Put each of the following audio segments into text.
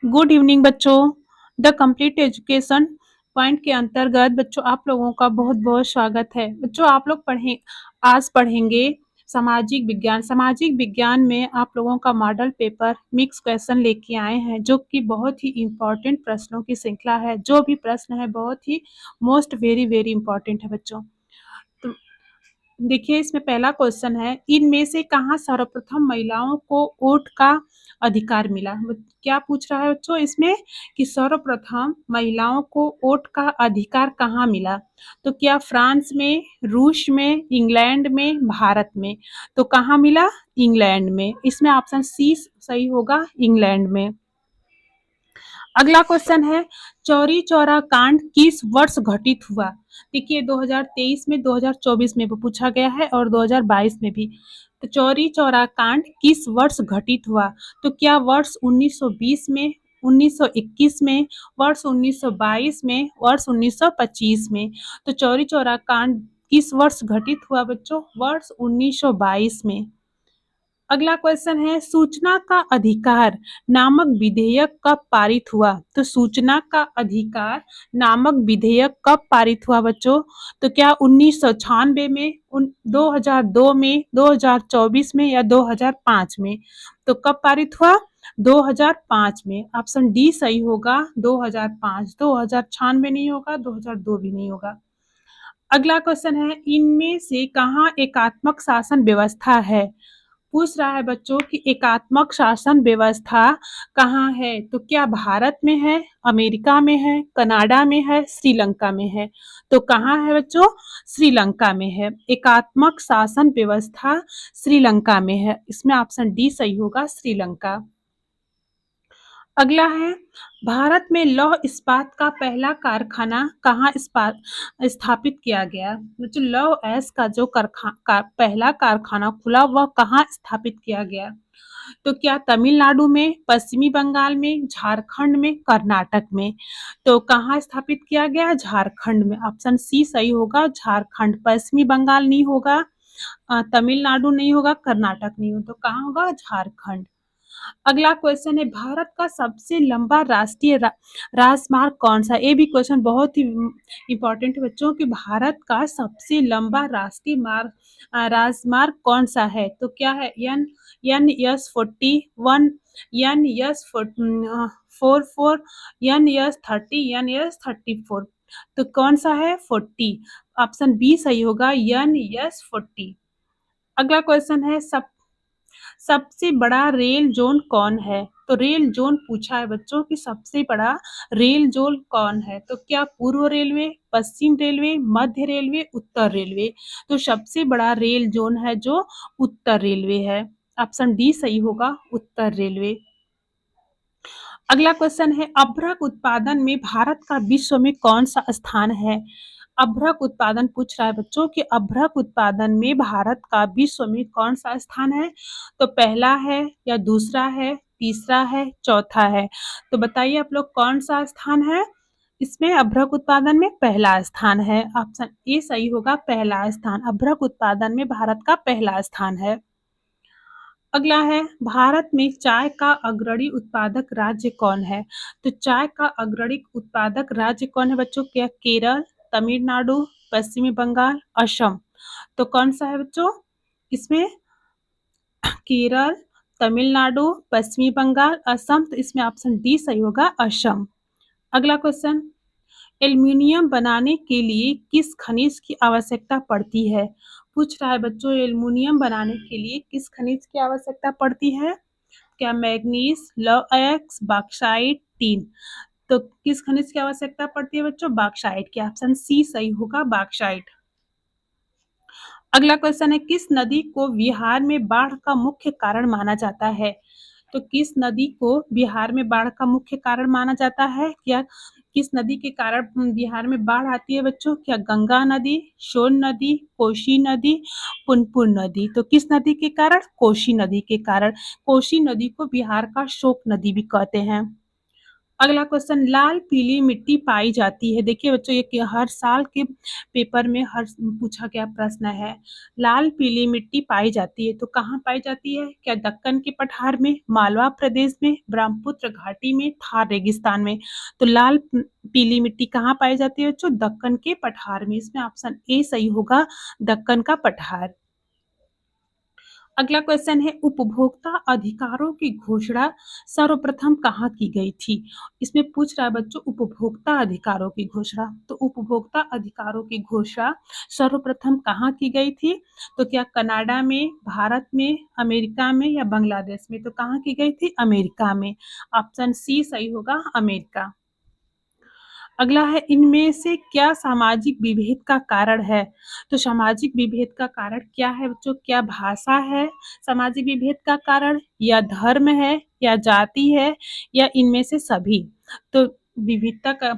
Good evening बच्चों। The complete education point के अंतर्गत बच्चों आप लोगों का बहुत बहुत स्वागत है। बच्चों आप लोग आज पढ़ेंगे सामाजिक विज्ञान। सामाजिक विज्ञान में आप लोगों का मॉडल पेपर मिक्स क्वेश्चन लेके आए हैं, जो कि बहुत ही इम्पोर्टेंट प्रश्नों की श्रृंखला है। जो भी प्रश्न है बहुत ही मोस्ट वेरी वेरी इंपॉर्टेंट है बच्चों। तो देखिए, इसमें पहला क्वेश्चन है, इनमें से कहाँ सर्वप्रथम महिलाओं को वोट का अधिकार मिला। क्या पूछ रहा है बच्चों इसमें कि सर्वप्रथम महिलाओं को वोट का अधिकार कहाँ मिला। तो क्या फ्रांस में, रूस में, इंग्लैंड में, भारत में। तो कहाँ मिला? इंग्लैंड में। इसमें ऑप्शन सी सही होगा, इंग्लैंड में। अगला क्वेश्चन है, चौरी चौरा कांड किस वर्ष घटित हुआ। देखिए 2023 में, 2024 में भी पूछा गया है और 2022 में भी। तो चौरी चौरा कांड किस वर्ष घटित हुआ। तो क्या वर्ष 1920 में, 1921 में, वर्ष 1922 में, वर्ष 1925 में। तो चौरी चौरा कांड किस वर्ष घटित हुआ बच्चों? वर्ष 1922 में। अगला क्वेश्चन है, सूचना का अधिकार नामक विधेयक कब पारित हुआ। तो सूचना का अधिकार नामक विधेयक कब पारित हुआ बच्चों? तो क्या 1996 में, 2002 में, 2024 में या 2005 में। तो कब पारित हुआ? 2005 में। ऑप्शन डी सही होगा, 2005। 2096 नहीं होगा, 2002 भी नहीं होगा। अगला क्वेश्चन है, इनमें से कहाँ एकात्मक शासन व्यवस्था है। पूछ रहा है बच्चों कि एकात्मक शासन व्यवस्था कहाँ है। तो क्या भारत में है, अमेरिका में है, कनाडा में है, श्रीलंका में है। तो कहाँ है बच्चों? श्रीलंका में है। एकात्मक शासन व्यवस्था श्रीलंका में है। इसमें ऑप्शन डी सही होगा, श्रीलंका। अगला है, भारत में लौह इस्पात का पहला कारखाना कहाँ स्थापित किया गया। जो लौह एस का जो पहला कारखाना खुला वह कहाँ स्थापित किया गया। तो क्या तमिलनाडु में, पश्चिमी बंगाल में, झारखंड में, कर्नाटक में। तो कहाँ स्थापित किया गया? झारखंड में। ऑप्शन सी सही होगा, झारखंड। पश्चिमी बंगाल नहीं होगा, तमिलनाडु नहीं होगा, कर्नाटक नहीं होगा। तो कहाँ होगा? झारखंड। अगला क्वेश्चन है, भारत का सबसे लंबा राष्ट्रीय राजमार्ग कौन सा। ये भी क्वेश्चन बहुत ही इंपॉर्टेंट है बच्चों कि भारत का सबसे लंबा राष्ट्रीय राजमार्ग कौन सा है। तो क्या है? NS-41, NS-44, NS-30, NS-34। तो कौन सा है? 40। ऑप्शन बी सही होगा, NS-40। अगला क्वेश्चन है, सबसे बड़ा रेल जोन कौन है। तो रेल जोन पूछा है बच्चों कि सबसे बड़ा रेल जोन कौन है। तो क्या पूर्व रेलवे, पश्चिम रेलवे, मध्य रेलवे, उत्तर रेलवे। तो सबसे बड़ा रेल जोन है जो उत्तर रेलवे है। ऑप्शन डी सही होगा, उत्तर रेलवे। अगला क्वेश्चन है, अभ्रक उत्पादन में भारत का विश्व में कौन सा स्थान है। अभ्रक उत्पादन पूछ रहा है बच्चों कि अभ्रक उत्पादन में भारत का विश्व में कौन सा स्थान है। तो पहला है या दूसरा है, तीसरा है, चौथा है। तो बताइए आप लोग कौन सा स्थान है इसमें। अभ्रक उत्पादन में पहला स्थान है। ऑप्शन ए सही होगा, पहला स्थान। अभ्रक उत्पादन में भारत का पहला स्थान है। अगला है, भारत में चाय का अग्रणी उत्पादक राज्य कौन है। तो चाय का अग्रणी उत्पादक राज्य कौन है बच्चों? क्या केरल, तमिलनाडु, पश्चिमी बंगाल, असम। तो कौन सा है बच्चों इसमें? केरल, तमिलनाडु, पश्चिमी बंगाल, असम। तो इसमें ऑप्शन डी सही होगा, असम। अगला क्वेश्चन, एल्युमिनियम बनाने के लिए किस खनिज की आवश्यकता पड़ती है। पूछ रहा है बच्चों, एल्युमिनियम बनाने के लिए किस खनिज की आवश्यकता पड़ती है। क्या मैग्नीज, लौह अयस्क, बॉक्साइट, टीन। तो किस खनिज की आवश्यकता पड़ती है बच्चों? बॉक्साइट की। ऑप्शन सी सही होगा, बॉक्साइट। अगला क्वेश्चन है, किस नदी को बिहार में बाढ़ का मुख्य कारण माना जाता है। तो किस नदी को बिहार में बाढ़ का मुख्य कारण माना जाता है। क्या किस नदी के कारण बिहार में बाढ़ आती है बच्चों? क्या गंगा नदी, सोन नदी, कोसी नदी, पुनपुन नदी। तो किस नदी के कारण? कोसी नदी के कारण। कोसी नदी को बिहार का शोक नदी भी कहते हैं। अगला क्वेश्चन, लाल पीली मिट्टी पाई जाती है। देखिए बच्चों, ये हर साल के पेपर में हर पूछा गया प्रश्न है। लाल पीली मिट्टी पाई जाती है तो कहाँ पाई जाती है? क्या दक्कन के पठार में, मालवा प्रदेश में, ब्रह्मपुत्र घाटी में, थार रेगिस्तान में? तो लाल पीली मिट्टी कहाँ पाई जाती है बच्चों? दक्कन के पठार में। इसमें ऑप्शन ए सही होगा, दक्कन का पठार। अगला क्वेश्चन है, उपभोक्ता अधिकारों की घोषणा सर्वप्रथम कहाँ की गई थी? इसमें पूछ रहा है बच्चों, उपभोक्ता अधिकारों की घोषणा। तो उपभोक्ता अधिकारों की घोषणा सर्वप्रथम कहाँ की गई थी? तो क्या कनाडा में, भारत में, अमेरिका में या बांग्लादेश में? तो कहाँ की गई थी? अमेरिका में। ऑप्शन सी सही होगा, अमेरिका। अगला है, इनमें से क्या सामाजिक विभेद का कारण है? तो सामाजिक विभेद का कारण क्या है बच्चों? क्या भाषा है सामाजिक विभेद का कारण, या धर्म है, या जाति है, या इनमें से सभी? तो विविधता का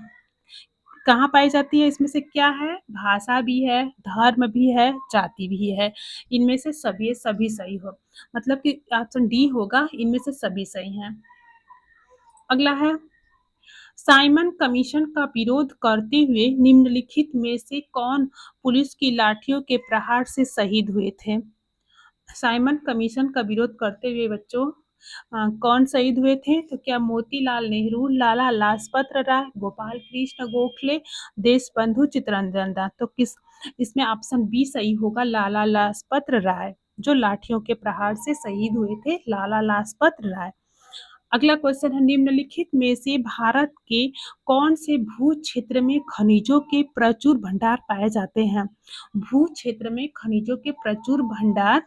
कहाँ पाई जाती है? इसमें से क्या है? भाषा भी है, धर्म भी है, जाति भी है। इनमें से सभी सभी सही हो, मतलब कि ऑप्शन डी होगा, इनमें से सभी सही हैं। अगला है, साइमन कमीशन का विरोध करते हुए निम्नलिखित में से कौन पुलिस की लाठियों के प्रहार से शहीद हुए थे? साइमन कमीशन का विरोध करते हुए बच्चों कौन शहीद हुए थे? तो क्या मोतीलाल नेहरू, लाला लाजपत राय, गोपाल कृष्ण गोखले, देशबंधु चित्तरंजन दास? तो किस इसमें ऑप्शन बी सही होगा, लाला लाजपत राय, जो लाठियों के प्रहार से शहीद हुए थे, लाला लाजपत राय। अगला क्वेश्चन है, निम्नलिखित में से भारत के कौन से भू क्षेत्र में खनिजों के प्रचुर भंडार पाए जाते हैं? भू क्षेत्र में खनिजों के प्रचुर भंडार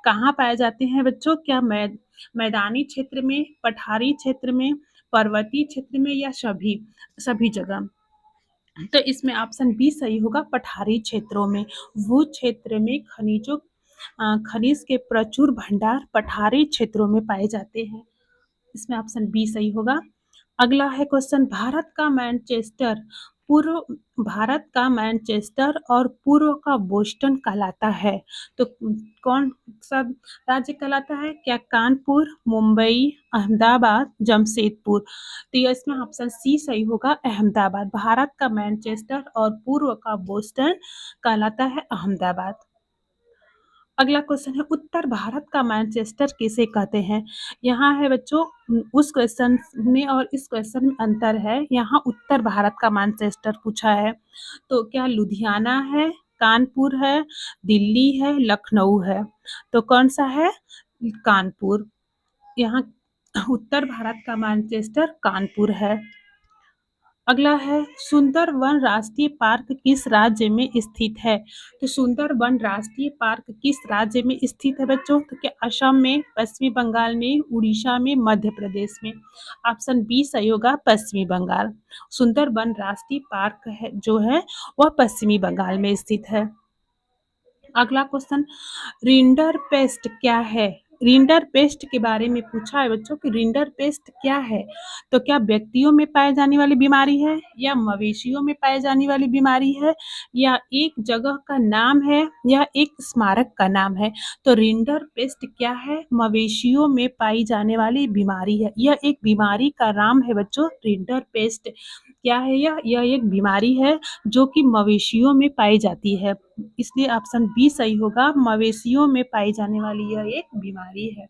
कहाँ पाए जाते हैं बच्चों? क्या मैदानी क्षेत्र में, पठारी क्षेत्र में, पर्वतीय क्षेत्र में, या सभी सभी जगह? तो इसमें ऑप्शन बी सही होगा, पठारी क्षेत्रों में। भू क्षेत्र में खनिज के प्रचुर भंडार पठारी क्षेत्रों में पाए जाते हैं। इसमें ऑप्शन बी सही होगा। अगला है क्वेश्चन, भारत का मैनचेस्टर और पूर्व का बोस्टन कहलाता है। तो कौन सा राज्य कहलाता है? क्या कानपुर, मुंबई, अहमदाबाद, जमशेदपुर? तो ये इसमें ऑप्शन सी सही होगा, अहमदाबाद। भारत का मैनचेस्टर और पूर्व का बोस्टन कहलाता है अहमदाबाद। अगला क्वेश्चन है, उत्तर भारत का मैनचेस्टर किसे कहते हैं? यहाँ है बच्चों, उस क्वेश्चन में और इस क्वेश्चन में अंतर है। यहाँ उत्तर भारत का मैनचेस्टर पूछा है। तो क्या लुधियाना है, कानपुर है, दिल्ली है, लखनऊ है? तो कौन सा है? कानपुर। यहाँ उत्तर भारत का मैनचेस्टर कानपुर है। अगला है, सुंदरवन राष्ट्रीय पार्क किस राज्य में स्थित है? तो सुंदरवन राष्ट्रीय पार्क किस राज्य में स्थित है बच्चों? तो क्या असम में, पश्चिमी बंगाल में, उड़ीसा में, मध्य प्रदेश में? ऑप्शन बी सही होगा, पश्चिमी बंगाल। सुंदरवन राष्ट्रीय पार्क है जो है वह पश्चिमी बंगाल में स्थित है। अगला क्वेश्चन, रिंडरपेस्ट क्या है? रिंडरपेस्ट के बारे में पूछा है बच्चों कि रिंडरपेस्ट क्या है? तो क्या व्यक्तियों में पाए जाने वाली बीमारी है, या मवेशियों में पाए जाने वाली बीमारी है, या एक जगह का नाम है, या एक स्मारक का नाम है? तो रिंडरपेस्ट क्या है? मवेशियों में पाई जाने वाली बीमारी है। यह एक बीमारी का नाम है बच्चों, रिंडरपेस्ट। क्या है यह एक बीमारी है जो कि मवेशियों में पाई जाती है। इसलिए ऑप्शन बी सही होगा, मवेशियों में पाई जाने वाली यह एक बीमारी है।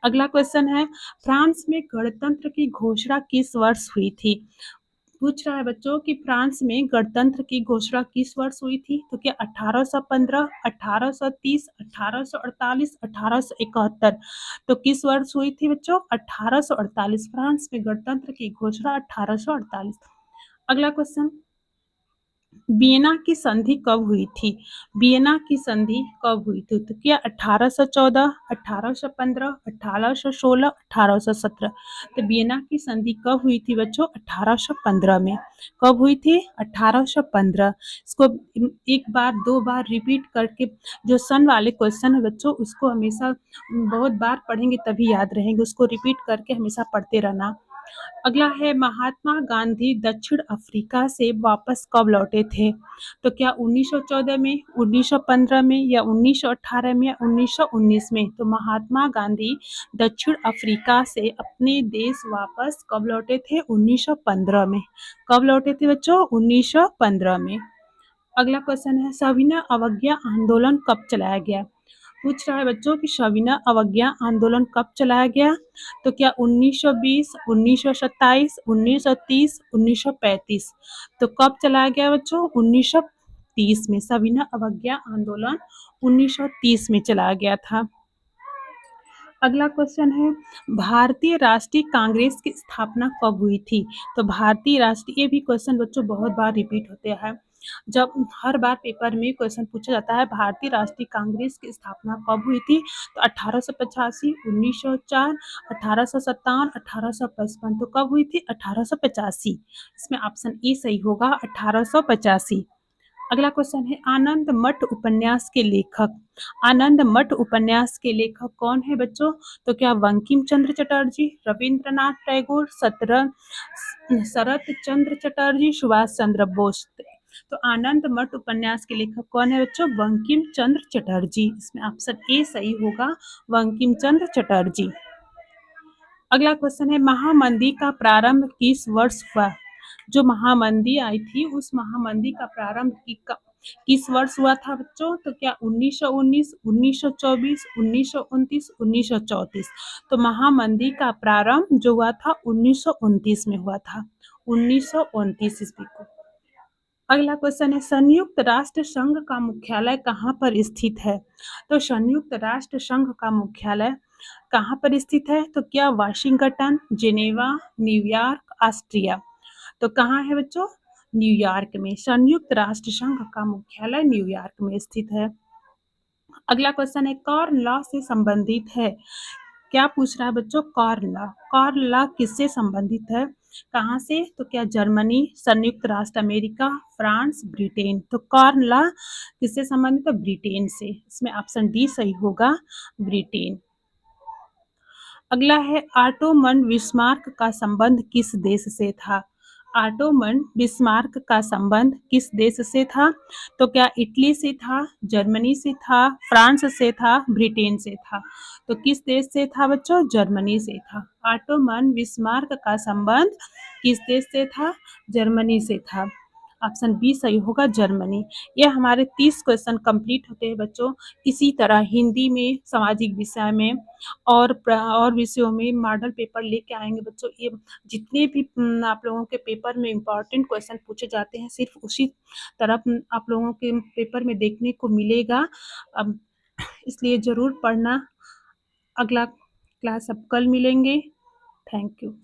अगला क्वेश्चन है, फ्रांस में गणतंत्र की घोषणा किस वर्ष हुई थी? पूछ रहा है बच्चों कि फ्रांस में गणतंत्र की घोषणा किस वर्ष हुई थी? तो क्या 1815, 1830, 1848, 1871? तो किस वर्ष हुई थी बच्चों? 1848। फ्रांस में गणतंत्र की घोषणा 1848। अगला क्वेश्चन, वियना की संधि कब हुई थी? वियना की संधि कब हुई थी? तो क्या 1814, 1815, 1816, 1817? तो वियना की संधि कब हुई थी बच्चों? 1815 में। कब हुई थी? 1815। इसको एक बार दो बार रिपीट करके, जो सन वाले क्वेश्चन है बच्चों उसको हमेशा बहुत बार पढ़ेंगे तभी याद रहेंगे, उसको रिपीट करके हमेशा पढ़ते रहना। अगला है महात्मा गांधी दक्षिण अफ्रीका से वापस कब लौटे थे? तो क्या 1914 में, 1915 में या 1918 में या 1919 में? तो महात्मा गांधी दक्षिण अफ्रीका से अपने देश वापस कब लौटे थे? 1915 में। कब लौटे थे बच्चों? 1915 में। अगला क्वेश्चन है सविनय अवज्ञा आंदोलन कब चलाया गया? पूछ रहा है बच्चों कि सविनय अवज्ञा आंदोलन कब चलाया गया? तो क्या 1920, 1927, 1930, 1935? तो कब चलाया गया बच्चों? 1930 में। सविनय अवज्ञा आंदोलन 1930 में चलाया गया था। अगला क्वेश्चन है भारतीय राष्ट्रीय कांग्रेस की स्थापना कब हुई थी? तो भारतीय राष्ट्रीय, ये भी क्वेश्चन बच्चों बहुत बार रिपीट होते हैं। जब हर बार पेपर में क्वेश्चन पूछा जाता है भारतीय राष्ट्रीय कांग्रेस की स्थापना कब हुई थी? तो 1885, 1904, 1857, 1855। तो कब हुई थी? 1885। इसमें ऑप्शन ए सही होगा, 1885। अगला क्वेश्चन है आनंद मठ उपन्यास के लेखक। आनंद मठ उपन्यास के लेखक कौन है बच्चों? तो क्या बंकिम चंद्र चटर्जी, रविंद्रनाथ टैगोर, शरत चंद्र चटर्जी, सुभाष चंद्र बोस? तो आनंद मठ उपन्यास के लेखक कौन है बच्चों? बंकिम चंद्र चटर्जी। इसमें ऑप्शन ए सही होगा, बंकिम चंद्र चटर्जी। अगला क्वेश्चन है महामंदी का प्रारंभ किस वर्ष हुआ? जो महामंदी आई थी उस महामंदी का प्रारंभ किस वर्ष हुआ था बच्चों? तो क्या 1919, 1924, 1929, 1934? तो महामंदी का प्रारंभ जो हुआ था 1929 में हुआ था, 1929 ईस्वी को। अगला क्वेश्चन है संयुक्त राष्ट्र संघ का मुख्यालय कहाँ पर स्थित है? तो संयुक्त राष्ट्र संघ का मुख्यालय कहाँ पर स्थित है? तो क्या वाशिंगटन, जेनेवा, न्यूयॉर्क, ऑस्ट्रिया? तो कहाँ है बच्चों? न्यूयॉर्क में। संयुक्त राष्ट्र संघ का मुख्यालय न्यूयॉर्क में स्थित है। अगला क्वेश्चन है कॉर्न लॉ से संबंधित है। क्या पूछ रहा है बच्चों? Corn law. कॉर्न लॉ किससे संबंधित है? कहाँ से? तो क्या जर्मनी, संयुक्त राष्ट्र अमेरिका, फ्रांस, ब्रिटेन? तो कॉर्न लॉ किससे संबंधित है? ब्रिटेन से। इसमें ऑप्शन डी सही होगा, ब्रिटेन। अगला है ऑटोमन बिस्मार्क का संबंध किस देश से था? ऑटोमन बिस्मार्क का संबंध किस देश से था? तो क्या इटली से था, जर्मनी से था, फ्रांस से था, ब्रिटेन से था? तो किस देश से था बच्चों? जर्मनी से था। ऑटोमन बिस्मार्क का संबंध किस देश से था? जर्मनी से था। ऑप्शन बी सही होगा, जर्मनी। ये हमारे 30 क्वेश्चन कंप्लीट होते हैं बच्चों। इसी तरह हिंदी में, सामाजिक विषय में और विषयों में मॉडल पेपर लेके आएंगे बच्चों। ये जितने भी आप लोगों के पेपर में इम्पॉर्टेंट क्वेश्चन पूछे जाते हैं सिर्फ उसी तरफ आप लोगों के पेपर में देखने को मिलेगा। अब इसलिए ज़रूर पढ़ना। अगला क्लास अब कल मिलेंगे। Thank you.